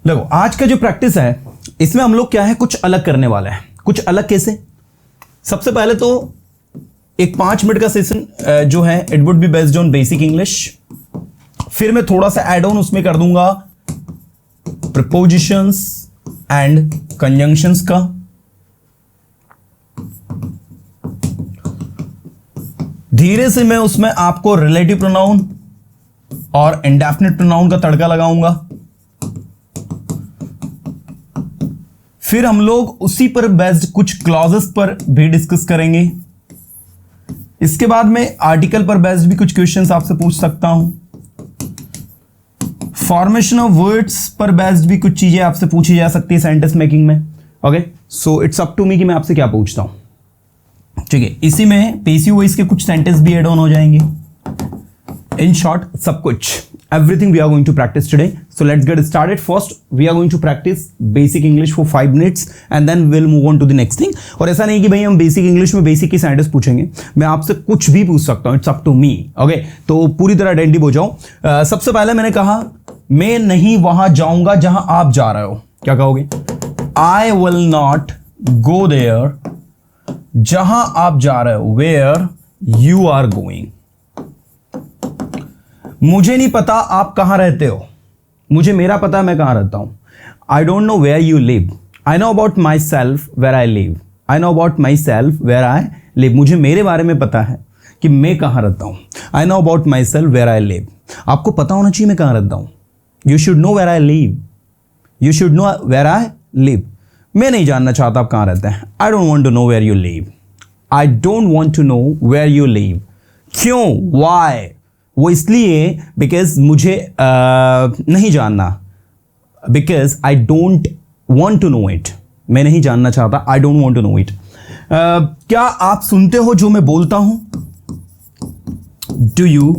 देखो आज का जो प्रैक्टिस है इसमें हम लोग क्या है, कुछ अलग करने वाले हैं। कुछ अलग कैसे? सबसे पहले तो एक 5 मिनट का सेशन जो है it would be based on basic English. फिर मैं थोड़ा सा एड ऑन उसमें कर दूंगा प्रीपोजिशंस एंड कंजंक्शंस का। धीरे से मैं उसमें आपको रिलेटिव प्रोनाउन और इंडेफिनिट प्रोनाउन का तड़का लगाऊंगा। फिर हम लोग उसी पर बेस्ड कुछ क्लॉजेस पर भी डिस्कस करेंगे। इसके बाद में आर्टिकल पर बेस्ड भी कुछ क्वेश्चंस आपसे पूछ सकता हूं। फॉर्मेशन ऑफ वर्ड्स पर बेस्ड भी कुछ चीजें आपसे पूछी जा सकती है सेंटेंस मेकिंग में। Okay, so it's up to me कि मैं आपसे क्या पूछता हूं। ठीक है, इसी में पेसिव वॉइस के कुछ सेंटेंस भी एड ऑन हो जाएंगे। इन शॉर्ट सब कुछ, everything we are going to practice today. So let's get started. First we are going to practice basic English for 5 minutes and then we'll move on to the next thing. और ऐसा नहीं कि भाई हम basic English में basic की sentence पूछेंगे, मैं आपसे कुछ भी पूछ सकता हूँ, it's up to me. Okay, तो पूरी तरह अटेंटिव हो जाओ। सबसे पहले मैंने कहा मैं नहीं वहां जाऊंगा जहां आप जा रहे हो। क्या कहोगे? I will not go there जहां आप जा रहे हो, where you are going। मुझे नहीं पता आप कहां रहते हो, मुझे मेरा पता है मैं कहां रहता हूं। I don't know where you live, I know about myself where I live, I know about myself where I live. मुझे मेरे बारे में पता है कि मैं कहां रहता हूं। I know about myself where I live. आपको पता होना चाहिए मैं कहां रहता हूं। You should know where I live, you should know where I live. मैं नहीं जानना चाहता आप कहां रहते हैं। I don't want to know where you live, I don't want to know where you live. क्यों? वाई? वो इसलिए बिकॉज मुझे नहीं जानना, because I don't want to know it. मैं नहीं जानना चाहता, I don't want to know it. क्या आप सुनते हो जो मैं बोलता हूं? Do you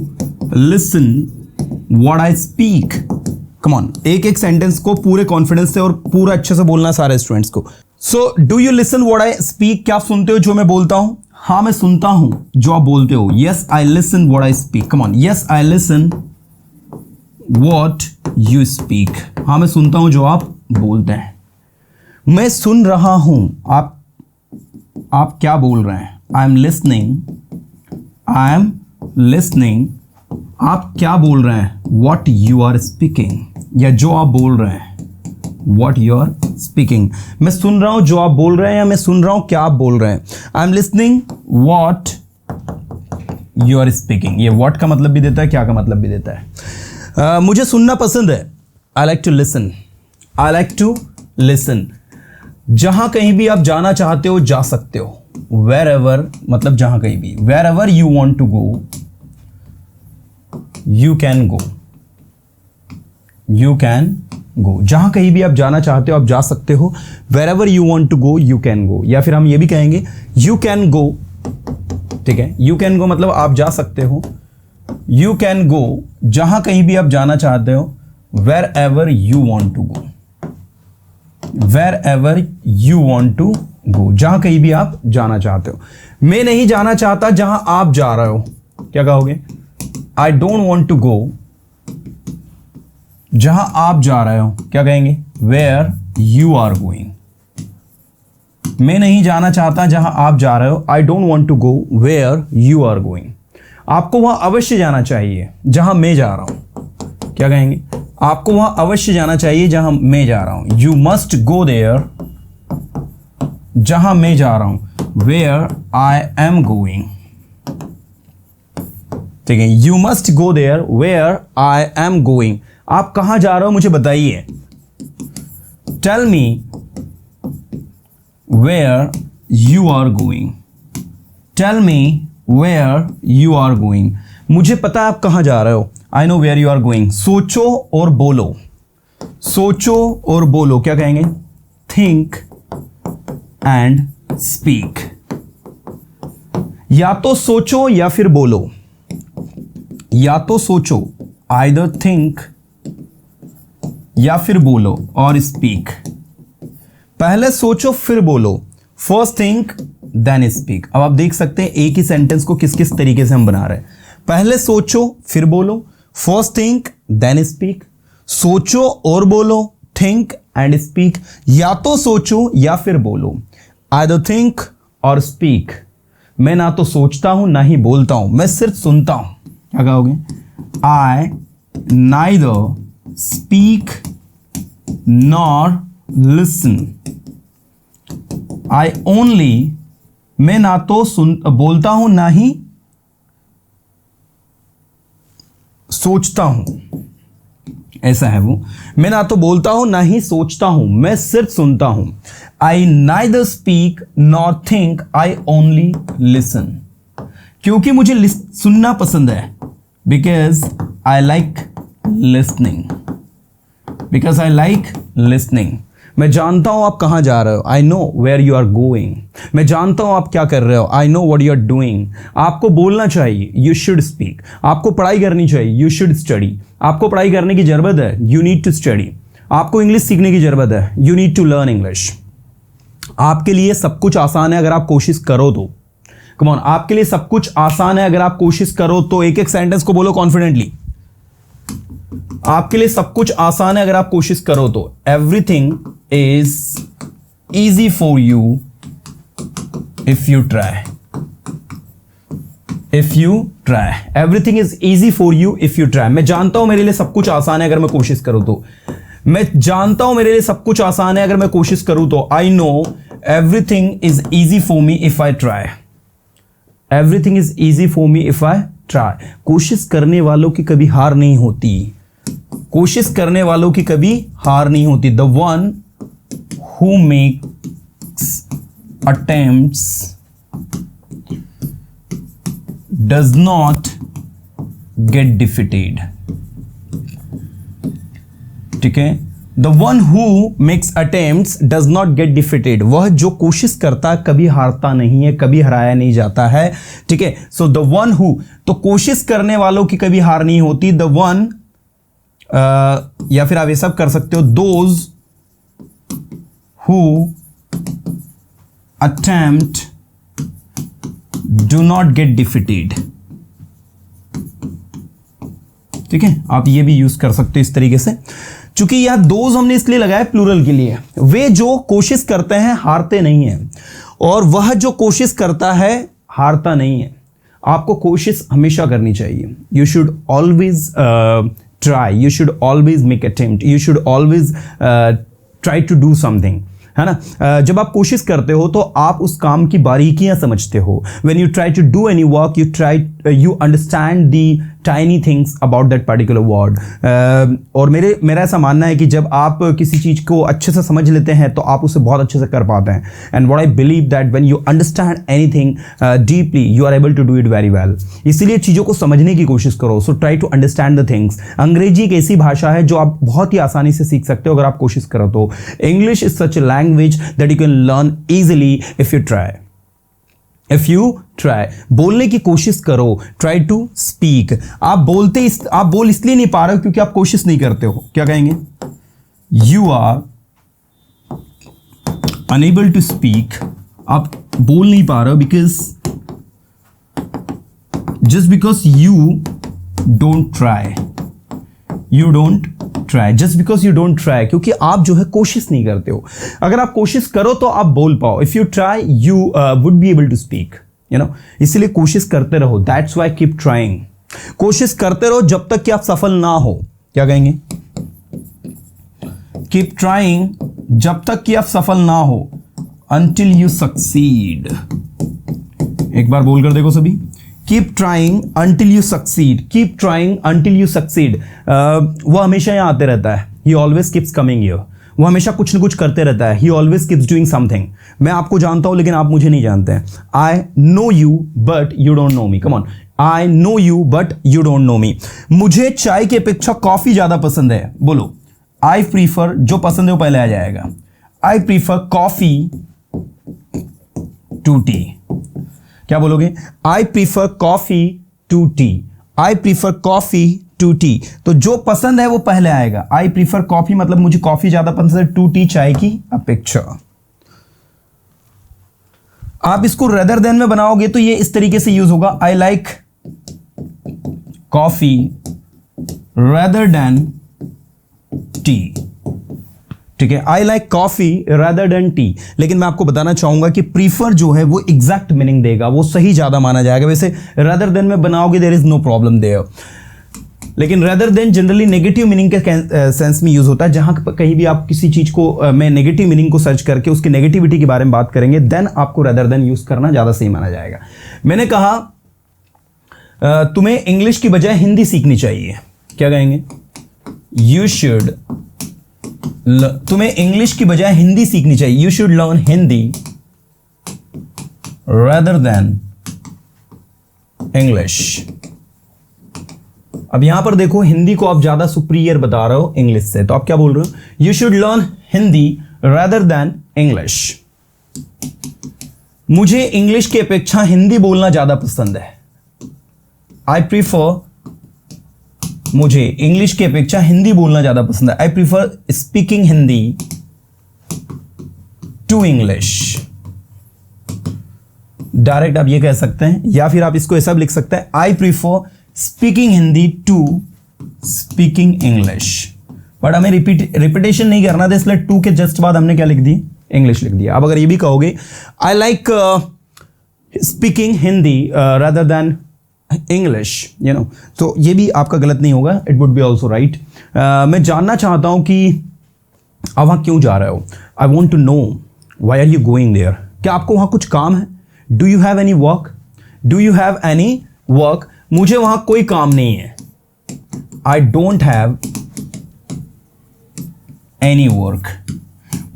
listen what I speak? Come on, एक एक सेंटेंस को पूरे कॉन्फिडेंस से और पूरा अच्छे से बोलना सारे स्टूडेंट्स को। So do you listen what I speak? क्या आप सुनते हो जो मैं बोलता हूं? हाँ मैं सुनता हूं जो आप बोलते हो। Yes I listen what I speak. Come on, yes I listen what you speak. हाँ मैं सुनता हूं जो आप बोलते हैं। मैं सुन रहा हूं, आप क्या बोल रहे हैं? I am listening, I am listening. आप क्या बोल रहे हैं? व्हाट यू आर स्पीकिंग, या जो आप बोल रहे हैं, व्हाट यू आर स्पीकिंग। मैं सुन रहा हूं जो आप बोल रहे हैं, या मैं सुन रहा हूं क्या आप बोल रहे हैं। I am listening what you are speaking. ये व्हाट का मतलब भी देता है, क्या का मतलब भी देता है। मुझे सुनना पसंद है। I like to listen, I like to listen. जहां कहीं भी आप जाना चाहते हो जा सकते हो। वेर एवर मतलब जहां कहीं भी। Wherever you want to go you can go, you can go. जहां कहीं भी आप जाना चाहते हो आप जा सकते हो। Wherever you want to go you can go. या फिर हम ये भी कहेंगे यू कैन गो। ठीक है, यू कैन गो मतलब आप जा सकते हो। यू कैन गो जहां कहीं भी आप जाना चाहते हो। Wherever you want to go, wherever you want to go, जहां कहीं भी आप जाना चाहते हो। मैं नहीं जाना चाहता जहां आप जा रहे हो। क्या कहोगे? I don't want to go जहां आप जा रहे हो। क्या कहेंगे? Where you are going. मैं नहीं जाना चाहता जहां आप जा रहे हो। I don't want to go where you are going. आपको वहां अवश्य जाना चाहिए जहां मैं जा रहा हूं। क्या कहेंगे? आपको वहां अवश्य जाना चाहिए जहां मैं जा रहा हूं। यू मस्ट गो देयर जहां मैं जा रहा हूं। Where I am going. ठीक है, you must go there where I am going. आप कहां जा रहे हो मुझे बताइए। Tell me where you are going, tell me where you are going. मुझे पता है आप कहां जा रहे हो। I know where you are going. सोचो और बोलो, सोचो और बोलो। क्या कहेंगे? Think and speak. या तो सोचो या फिर बोलो, या तो सोचो आइदर थिंक या फिर बोलो, और स्पीक। पहले सोचो फिर बोलो। First think then speak. अब आप देख सकते हैं एक ही सेंटेंस को किस किस तरीके से हम बना रहे हैं। पहले सोचो फिर बोलो, फर्स्ट थिंक देन स्पीक। सोचो और बोलो, थिंक एंड स्पीक, या तो सोचो या फिर बोलो। आइदर थिंक और स्पीक। मैं ना तो सोचता हूं ना ही बोलता हूं, मैं सिर्फ सुनता हूं। क्या कहोगे? I neither speak nor listen. I only, मैं ना तो बोलता हूं ना ही सोचता हूं, ऐसा है वो। मैं ना तो बोलता हूं ना ही सोचता हूं, मैं सिर्फ सुनता हूं। I neither speak nor think, I only listen. क्योंकि मुझे सुनना पसंद है, because I like listening, because I like listening. मैं जानता हूं आप कहां जा रहे हो, I know where you are going. मैं जानता हूं आप क्या कर रहे हो, I know what you are doing. आपको बोलना चाहिए, यू शुड स्पीक। आपको पढ़ाई करनी चाहिए, यू शुड स्टडी। आपको पढ़ाई करने की जरूरत है, यू नीड टू स्टडी। आपको इंग्लिश सीखने की जरूरत है, you need to learn English. आपके लिए सब कुछ आसान है अगर आप कोशिश करो तो। कम ऑन, आपके लिए सब कुछ आसान है अगर आप कोशिश करो तो। एक एक सेंटेंस को बोलो कॉन्फिडेंटली। आपके लिए सब कुछ आसान है अगर आप कोशिश करो तो। Everything is easy for you if you try. If you try, everything is easy for you if you try. मैं जानता हूं मेरे लिए सब कुछ आसान है अगर मैं कोशिश करूं तो। मैं जानता हूं मेरे लिए सब कुछ आसान है अगर मैं कोशिश करूं तो। I know everything is easy for me if I try. Everything is easy for me if I try. कोशिश करने वालों की कभी हार नहीं होती। कोशिश करने वालों की कभी हार नहीं होती। The one who makes attempts does not gate defeated. ठीक है, the one who makes attempts does not gate defeated. वह जो कोशिश करता है कभी हारता नहीं है, कभी हराया नहीं जाता है। ठीक है, सो द वन हु, तो कोशिश करने वालों की कभी हार नहीं होती। द वन, या फिर आप ये सब कर सकते हो, those who attempt do not gate defeated. ठीक है, आप ये भी यूज कर सकते हो इस तरीके से। चूंकि यह दोज हमने इसलिए लगाया प्लूरल के लिए। वे जो कोशिश करते हैं हारते नहीं हैं, और वह जो कोशिश करता है हारता नहीं है। आपको कोशिश हमेशा करनी चाहिए। You should always try, you should always make attempt, you should always try to do something, है ना। जब आप कोशिश करते हो तो आप उस काम की बारीकियां समझते हो। When you try to do any work, you understand the tiny things about that particular word. और मेरा ऐसा मानना है कि जब आप किसी चीज़ को अच्छे से समझ लेते हैं तो आप उसे बहुत अच्छे से कर पाते हैं। And what I believe that when you understand anything deeply, you are able to do it very well. इसीलिए चीज़ों को समझने की कोशिश करो। So try to understand the things. अंग्रेजी एक ऐसी भाषा है जो आप बहुत ही आसानी से सीख सकते हो अगर आप कोशिश करो तो। English is such a language that you can learn easily if you try. If you try, बोलने की कोशिश करो। Try to speak. आप बोल इसलिए नहीं पा रहे हो क्योंकि आप कोशिश नहीं करते हो। क्या कहेंगे? You are unable to speak. आप बोल नहीं पा रहे हो just because you don't try. You don't try, just because you don't try, क्योंकि आप जो है कोशिश नहीं करते हो। अगर आप कोशिश करो तो आप बोल पाओ। If you try you would be able to speak, you know. इसलिए कोशिश करते रहो। That's why keep trying. कोशिश करते रहो जब तक कि आप सफल ना हो। क्या कहेंगे? कीप ट्राइंग जब तक कि आप सफल ना हो। Until you succeed. एक बार बोलकर देखो सभी। Keep trying until you succeed. Keep trying until you succeed. वो हमेशा यहाँ आते रहता है। ही ऑलवेज कीप्स कमिंग हियर। वो हमेशा कुछ न कुछ करते रहता है। ही ऑलवेज कीप्स डूइंग समथिंग। मैं आपको जानता हूं लेकिन आप मुझे नहीं जानते हैं। I know you but you don't know me. Come on, I know you but you don't know me. मुझे चाय की अपेक्षा कॉफी ज्यादा पसंद है। बोलो, आई प्रीफर, जो पसंद है वो पहले आ जाएगा। I prefer coffee to tea. क्या बोलोगे? I prefer coffee to tea. I prefer coffee to tea. तो जो पसंद है वो पहले आएगा। आई प्रीफर कॉफी मतलब मुझे कॉफी ज्यादा पसंद है, टू टी चाय की अपेक्षा। आप इसको रेदर देन में बनाओगे तो ये इस तरीके से यूज होगा। I like coffee rather than T. ठीक है, I like coffee rather than T, लेकिन मैं आपको बताना चाहूंगा कि प्रीफर जो है वो एग्जैक्ट मीनिंग देगा, वो सही ज्यादा माना जाएगा। वैसे रादर देन में बनाओगे there is no problem there, लेकिन rather than generally negative meaning के सेंस में यूज होता है। जहां कहीं भी आप किसी चीज को में नेगेटिव मीनिंग को सर्च करके उसकी नेगेटिविटी के बारे में बात करेंगे, देन आपको रादर देन यूज करना ज्यादा सही माना जाएगा। मैंने कहा तुम्हें इंग्लिश की बजाय हिंदी सीखनी चाहिए, क्या कहेंगे? यू शुड, तुम्हें इंग्लिश की बजाय हिंदी सीखनी चाहिए, you should learn Hindi rather than English. अब यहां पर देखो, हिंदी को आप ज्यादा सुपीरियर बता रहे हो इंग्लिश से, तो आप क्या बोल रहे हो? You should learn Hindi rather than English. मुझे इंग्लिश की अपेक्षा हिंदी बोलना ज्यादा पसंद है। आई प्रीफर, मुझे इंग्लिश की अपेक्षा हिंदी बोलना ज्यादा पसंद है। I prefer speaking Hindi to English. Direct आप ये कह सकते हैं, या फिर आप इसको ऐसा भी लिख सकते हैं, I prefer speaking Hindi to speaking English. But हमें रिपीटेशन नहीं करना था, इसलिए टू के जस्ट बाद हमने क्या लिख दी? इंग्लिश लिख दिया। अब अगर ये भी कहोगे I like speaking Hindi rather than English, you know, तो ये भी आपका गलत नहीं होगा, it would be also right. मैं जानना चाहता हूं कि आप वहां क्यों जा रहे हो? I want to know why are you going there. क्या आपको वहां कुछ काम है? Do you have any work? Do you have any work? मुझे वहां कोई काम नहीं है। I don't have any work,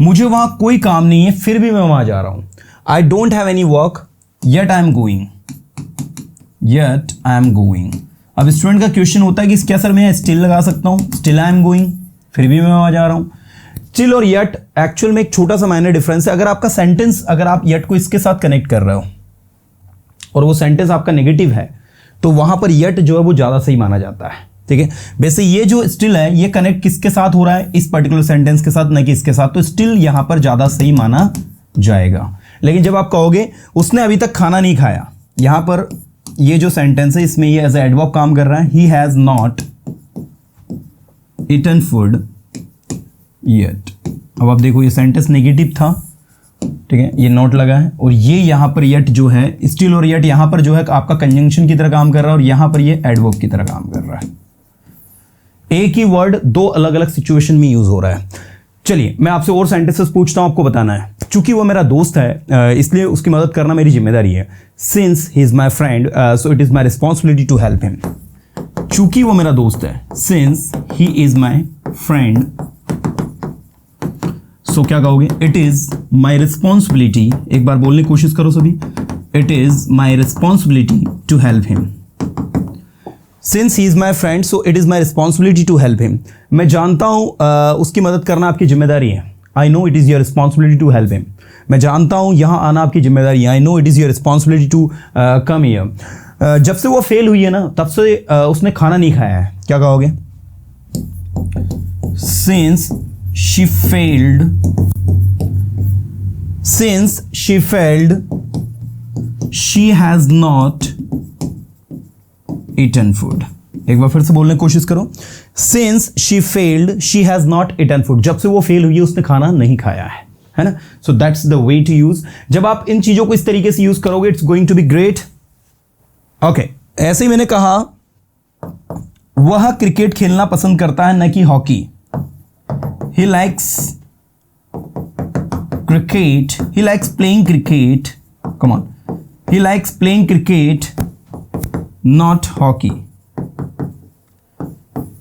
मुझे वहां कोई काम नहीं है, फिर भी मैं वहां जा रहा हूं। I don't have any work yet I am going, yet I am going. अब स्टूडेंट का क्वेश्चन होता है कि क्या सर मैं स्टिल लगा सकता हूं? स्टिल आई एम गोइंग, फिर भी मैं वहां जा रहा हूं। स्टिल और येट एक्चुअल में एक छोटा सा माइनर डिफरेंस है। अगर आपका सेंटेंस, अगर आप येट को इसके साथ कनेक्ट कर रहे हो और वो सेंटेंस आपका नेगेटिव है, तो वहां पर येट जो है वो ज्यादा सही माना जाता है, ठीक है। वैसे ये जो स्टिल है ये कनेक्ट किसके साथ हो रहा है? इस पर्टिकुलर सेंटेंस के साथ, न कि इसके साथ, तो स्टिल यहां पर ज्यादा सही माना जाएगा। लेकिन जब आप कहोगे उसने अभी तक खाना नहीं खाया, यहां पर ये जो सेंटेंस है इसमें ये एज एडवर्ब काम कर रहा है, he has not eaten food yet. अब आप देखो ये सेंटेंस नेगेटिव था, ठीक है, ये नोट लगा है, और ये यहां पर येट जो है, स्टिल और येट यहां पर जो है आपका कंजंक्शन की तरह काम कर रहा है, और यहां पर ये एडवर्ब की तरह काम कर रहा है। एक ही वर्ड दो अलग अलग सिचुएशन में यूज हो रहा है। चलिए मैं आपसे और सेंटेंसेस पूछता हूं, आपको बताना है। चूंकि वो मेरा दोस्त है इसलिए उसकी मदद करना मेरी जिम्मेदारी है। Since he is my friend so it is my responsibility to help him. चूंकि वो मेरा दोस्त है, since he is my friend, so क्या कहोगे? इट इज माई रिस्पॉन्सिबिलिटी, एक बार बोलने की कोशिश करो सभी, it is my responsibility to help him. Since he is my friend so it is my responsibility to help him. मैं जानता हूं उसकी मदद करना आपकी जिम्मेदारी है। I know it is your responsibility to help him. मैं जानता हूं यहां आना आपकी जिम्मेदारी है। I know it is your responsibility to come here. जब से वो फेल हुई है ना, तब से उसने खाना नहीं खाया है, क्या कहोगे? Since she failed she has not eaten food. एक बार फिर से बोलने की कोशिश करो। Since she failed she has not eaten food. जब से वो फेल हुई है उसने खाना नहीं खाया है ना। So that's the way to use. जब आप इन चीजों को इस तरीके से यूज करोगे, it's going to be great. Okay, ऐसे ही मैंने कहा वह क्रिकेट खेलना पसंद करता है, न कि hockey. He likes cricket, he likes playing cricket, come on, he likes playing cricket not hockey.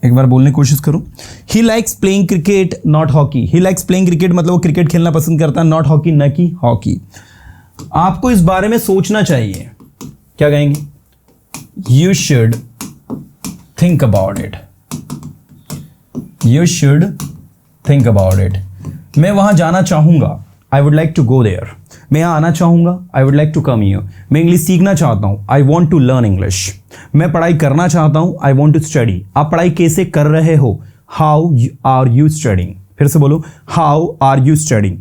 एक बार बोलने की कोशिश करो। He likes playing cricket not hockey. He likes playing cricket मतलब वो क्रिकेट खेलना पसंद करता है, नॉट हॉकी, न कि हॉकी। आपको इस बारे में सोचना चाहिए। क्या कहेंगे? You should think about it. You should think about it. मैं वहां जाना चाहूंगा, I would like to go there. मैं यहाँ आना चाहूंगा, I would like to come here. मैं इंग्लिश सीखना चाहता हूँ, I want to learn English. मैं पढ़ाई करना चाहता हूँ, आई वॉन्ट टू स्टडी। आप पढ़ाई कैसे कर रहे हो? How are you studying. फिर से बोलो, हाउ आर यू स्टडिंग।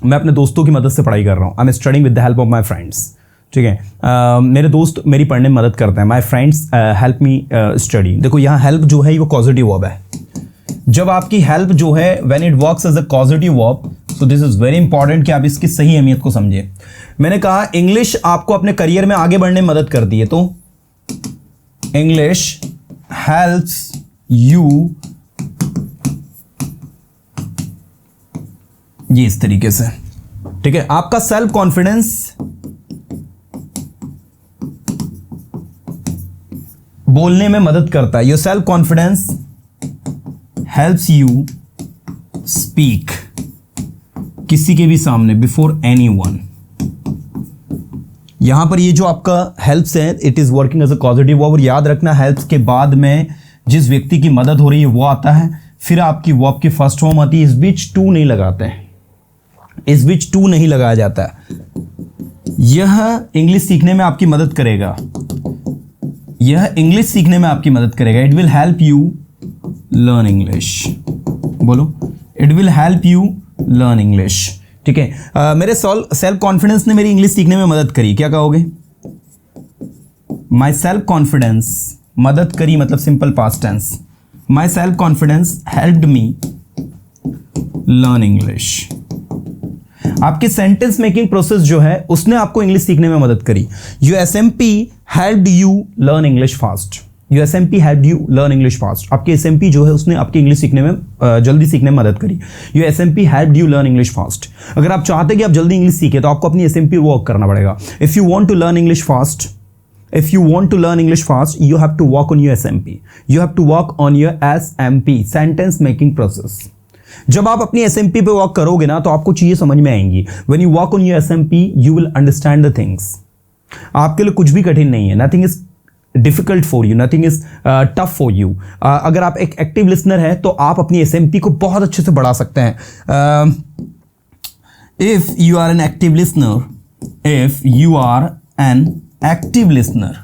मैं अपने दोस्तों की मदद से पढ़ाई कर रहा हूँ, I am studying with the help of my friends. ठीक है, मेरे दोस्त मेरी पढ़ने में मदद करते हैं, my friends help me study. देखो यहाँ हेल्प जो है वो पॉजिटिव वर्ब है। जब आपकी हेल्प जो है when it works as a causative verb, so this is very important कि आप इसकी सही अहमियत को समझिए। मैंने कहा इंग्लिश आपको अपने करियर में आगे बढ़ने में मदद करती है, तो इंग्लिश हेल्प्स यू, ये इस तरीके से, ठीक है। आपका सेल्फ कॉन्फिडेंस बोलने में मदद करता है। Your self confidence helps you speak किसी के भी सामने, बिफोर एनीवन। यहां पर ये जो आपका हेल्प्स है, it is working as a positive verb. और याद रखना, हेल्प्स के बाद में जिस व्यक्ति की मदद हो रही है वो आता है, फिर आपकी वर्ब की फर्स्ट फॉर्म आती है। इस बीच टू नहीं लगाते हैं, इस बीच टू नहीं लगाया जाता है। यह इंग्लिश सीखने में आपकी मदद करेगा, यह इंग्लिश सीखने में आपकी मदद करेगा। It will help you learn English. बोलो, it will help you learn English, ठीक है। मेरे सेल्फ कॉन्फिडेंस ने मेरी इंग्लिश सीखने में मदद करी, क्या कहोगे? माई सेल्फ कॉन्फिडेंस, मदद करी मतलब simple past tense. Myself confidence helped me learn English. आपके सेंटेंस मेकिंग प्रोसेस जो है उसने आपको इंग्लिश सीखने में मदद करी। Your SMP helped you learn English fast. Your SMP helped you learn English fast. आपके एसएमपी जो है उसने आपकी इंग्लिश सीखने में जल्दी सीखने में मदद करी। Your SMP helped you learn English fast. अगर आप चाहते कि आप जल्दी इंग्लिश सीखे तो आपको अपनी एसएमपी वर्क करना पड़ेगा। If you want to learn English fast, if you want to learn English fast, you have to work on your SMP. You have to work on your SMP, sentence making process. जब आप अपनी SMP पे work करोगे ना तो आपको चीजें समझ में आएंगी। When you work on your SMP, you will understand the things. आपके लिए कुछ भी कठिन नहीं है। Nothing is difficult for you, nothing is tough for you. अगर आप एक एक्टिव लिसनर हैं तो आप अपनी SMP को बहुत अच्छे से बढ़ा सकते हैं। If you are an active listener, if you are an active listener,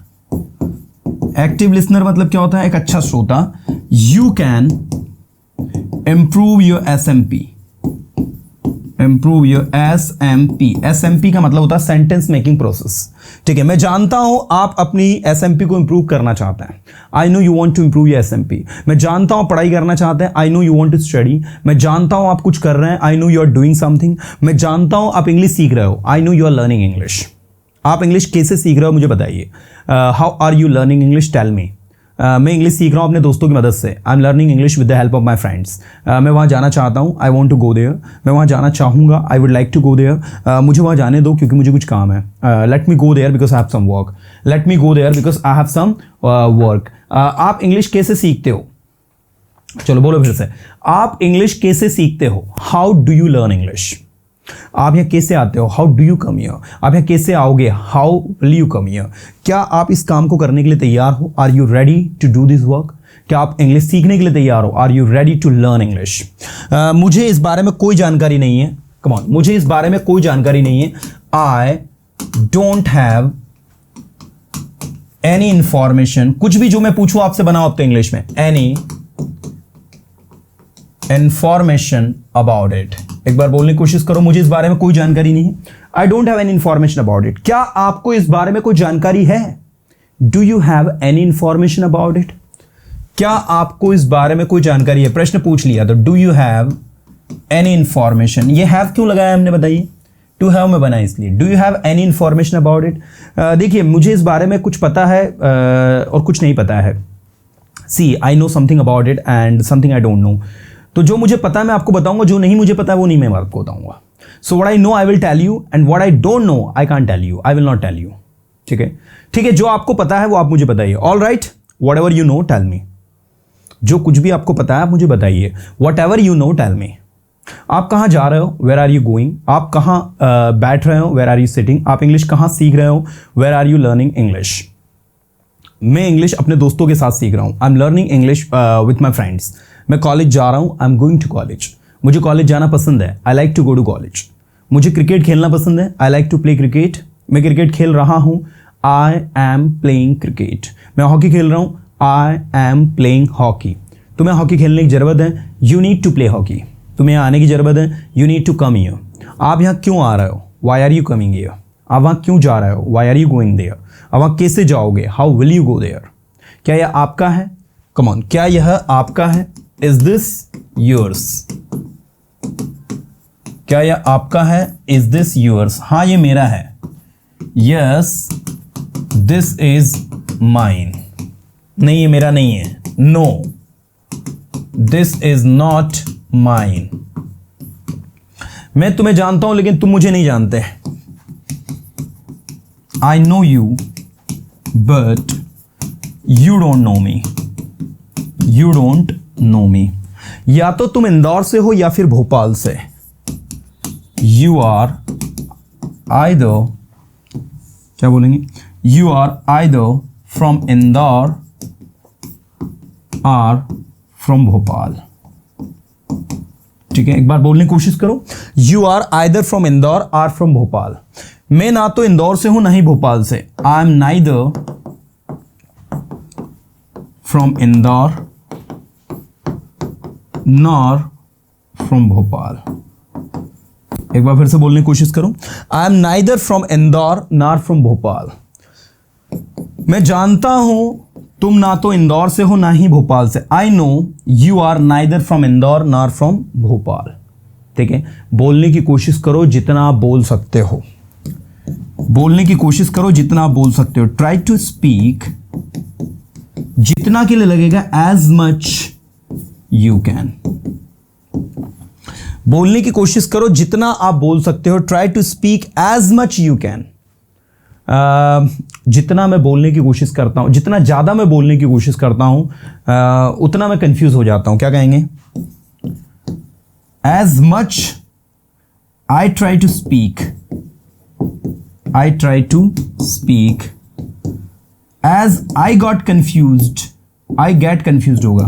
active listener मतलब क्या होता है? एक अच्छा श्रोता। You can improve your SMP, improve your SMP. SMP का मतलब होता है सेंटेंस मेकिंग प्रोसेस, ठीक है। मैं जानता हूं आप अपनी एसएमपी को इंप्रूव करना चाहते हैं। I know you want to improve your SMP. मैं जानता हूं पढ़ाई करना चाहते हैं। I know you want to study. मैं जानता हूं आप कुछ कर रहे हैं। I know you are doing something. मैं जानता हूं आप इंग्लिश सीख रहे हो। I know you are learning English. आप इंग्लिश कैसे सीख रहे हो मुझे बताइए। How are you learning English? Tell me. मैं इंग्लिश सीख रहा हूँ अपने दोस्तों की मदद से। I am learning English with the help of my friends. मैं वहाँ जाना चाहता हूँ। I want to go there. मैं वहाँ जाना चाहूँगा। I would like to go there. मुझे वहाँ जाने दो क्योंकि मुझे कुछ काम है। Let me go there because I have some work. Let me go there because I have some work. आप इंग्लिश कैसे सीखते हो? चलो बोलो फिर से। आप इंग्लिश कैसे सीखते हो? How do you learn English? आप यहाँ कैसे आते हो? How do you come here? आप यहाँ कैसे आओगे? How will you come here? क्या आप इस काम को करने के लिए तैयार हो? Are you ready to do this work? क्या आप इंग्लिश सीखने के लिए तैयार हो? Are you ready to learn English? मुझे इस बारे में कोई जानकारी नहीं है। कम ऑन, मुझे इस बारे में कोई जानकारी नहीं है। I don't have any information. कुछ भी जो मैं पूछूं आपसे बनाओ अब तो इंग्लिश में। Any information about it. एक बार बोलने की कोशिश करो। मुझे इस बारे में कोई जानकारी नहीं है। I don't have any information about it. क्या आपको इस बारे में कोई जानकारी है? Do you have any information about it? क्या आपको इस बारे में कोई जानकारी है? प्रश्न पूछ लिया तो do you have any information. ये हैव क्यों लगाया हमने बताइए? टू हैव में बना इसलिए। Do you have any information about it? देखिए मुझे इस बारे में कुछ पता है और कुछ नहीं पता है। See I know something about it and something I don't know. तो जो मुझे पता है मैं आपको बताऊंगा, जो नहीं मुझे पता है वो नहीं मैं आपको बताऊंगा। So what I know I will tell you and what I don't know I can't tell you. I will not tell you. ठीक है, ठीक है। जो आपको पता है वो आप मुझे बताइए। All right, whatever you know tell me. जो कुछ भी आपको पता है आप मुझे बताइए। Whatever you know tell me. आप कहाँ जा रहे हो? Where are you going? आप कहाँ बैठ रहे हो? Where are you sitting? आप इंग्लिश कहाँ सीख रहे हो? Where are you learning English? मैं इंग्लिश अपने दोस्तों के साथ सीख रहा हूँ। I am learning English with my friends. मैं कॉलेज जा रहा हूँ। I am going to college. मुझे कॉलेज जाना पसंद है। I like to go to college. मुझे क्रिकेट खेलना पसंद है। I like to play cricket. मैं क्रिकेट खेल रहा हूँ। I am playing cricket. मैं हॉकी खेल रहा हूँ। I am playing hockey. तुम्हें हॉकी खेलने की ज़रूरत है। You need to play hockey. तुम्हें यहाँ आने की ज़रूरत है। You need to come here. आप यहाँ क्यों आ रहे हो? Why are you coming here? आप वहाँ क्यों जा रहे हो? Why are you going there? आप वहाँ कैसे जाओगे? How will you go there? क्या यह आपका है? कम ऑन, क्या यह आपका है? Is this yours? क्या यह आपका है? Is this yours? हाँ ये मेरा है. Yes this is mine. नहीं ये मेरा नहीं है. No this is not mine. मैं तुम्हें जानता हूं लेकिन तुम मुझे नहीं जानते. I know you but you don't know me. You don't know me. या तो तुम इंदौर से हो या फिर भोपाल से. यू आर आइदर, क्या बोलेंगे? You are either from Indore or from Bhopal. ठीक है, एक बार बोलने की कोशिश करो. You are either from Indore or from Bhopal. मैं ना तो इंदौर से हूं ना ही भोपाल से. I M neither from Indore nor from Bhopal. एक बार फिर से बोलने की कोशिश करो. I am neither from Indore nor from Bhopal. मैं जानता हूं तुम ना तो इंदौर से हो ना ही भोपाल से. I know you are neither from Indore nor from Bhopal. ठीक है, बोलने की कोशिश करो जितना आप बोल सकते हो. बोलने की कोशिश करो जितना आप बोल सकते हो. ट्राई टू स्पीक जितना के लिए लगेगा एज मच यू कैन. बोलने की कोशिश करो जितना आप बोल सकते हो. Try to speak as much you can. जितना मैं बोलने की कोशिश करता हूं, जितना ज़्यादा मैं बोलने की कोशिश करता हूं उतना मैं कंफ्यूज हो जाता हूं. क्या कहेंगे? As much I try to speak. I try to speak. As I got confused. I get confused होगा.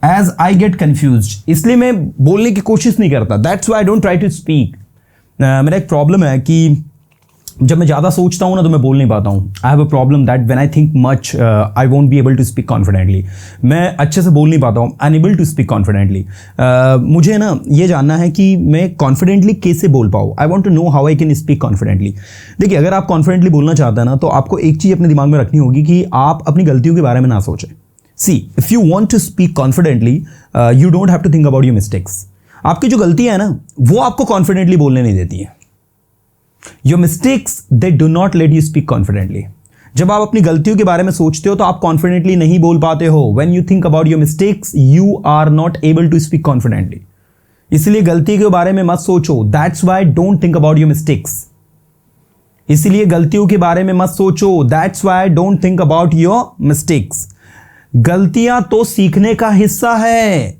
एज आई गेट कंफ्यूज्ड, इसलिए मैं बोलने की कोशिश नहीं करता. That's why I don't try to speak. मेरा एक प्रॉब्लम है कि जब मैं ज़्यादा सोचता हूँ ना तो मैं बोल नहीं पाता हूँ. I have a problem that when I think much I won't be able to speak confidently. मैं अच्छे से बोल नहीं पाता हूँ. Unable to speak confidently. मुझे ना ये जानना है कि मैं कॉन्फिडेंटली कैसे बोल पाऊँ. I want to know how I can speak confidently. देखिए, अगर आप कॉन्फिडेंटली बोलना चाहते हैं ना तो आपको एक चीज़ अपने दिमाग में रखनी होगी कि आप अपनी गलतियों के बारे में ना सोचें. See, if you want to speak confidently, you don't have to think about your mistakes. आपकी जो गलतियां हैं ना वो आपको कॉन्फिडेंटली बोलने नहीं देती हैं. Your mistakes, they do not let you speak confidently. जब आप अपनी गलतियों के बारे में सोचते हो तो आप कॉन्फिडेंटली नहीं बोल पाते हो. When you think about your mistakes, you are not able to speak confidently. इसलिए गलती के बारे में मत सोचो. That's why don't think about your mistakes. इसलिए गलतियों के बारे में मत सोचो. That's why don't think about your mistakes. गलतियां तो सीखने का हिस्सा है.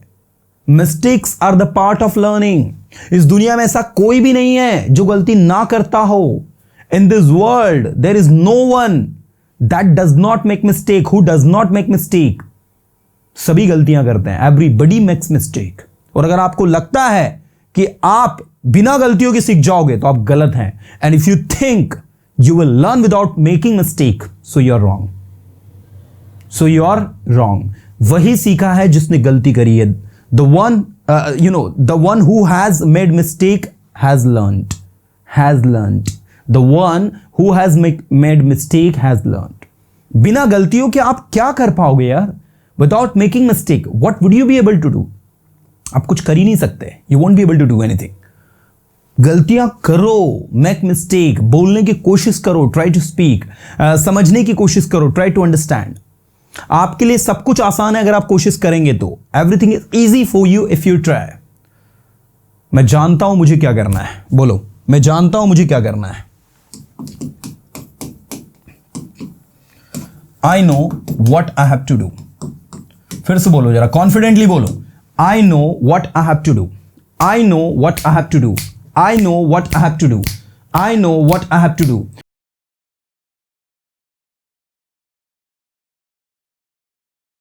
Mistakes are the part of learning. इस दुनिया में ऐसा कोई भी नहीं है जो गलती ना करता हो. In this world there is no one that does not make mistake. Who does not make mistake? सभी गलतियां करते हैं. Everybody makes mistake. और अगर आपको लगता है कि आप बिना गलतियों के सीख जाओगे तो आप गलत हैं. And if you think you will learn without making mistake, so you are wrong. So you are wrong. वही सीखा है जिसने गलती करी है. The one the one who has made mistake has learned. The one who has made mistake has learned. बिना गलतियों के आप क्या कर पाओगे यार? Without making mistake what would you be able to do? आप कुछ कर ही नहीं सकते. You won't be able to do anything. गलतियां करो, मेक मिस्टेक, बोलने की कोशिश करो, ट्राई टू स्पीक, समझने की कोशिश करो, ट्राई टू अंडरस्टैंड. आपके लिए सब कुछ आसान है अगर आप कोशिश करेंगे तो. Everything is easy for you if you try. मैं जानता हूं मुझे क्या करना है. बोलो, मैं जानता हूं मुझे क्या करना है. I know what I have to do. फिर से बोलो जरा, कॉन्फिडेंटली बोलो. I know what I have to do. I know what I have to do. I know what I have to do. I know what I have to do.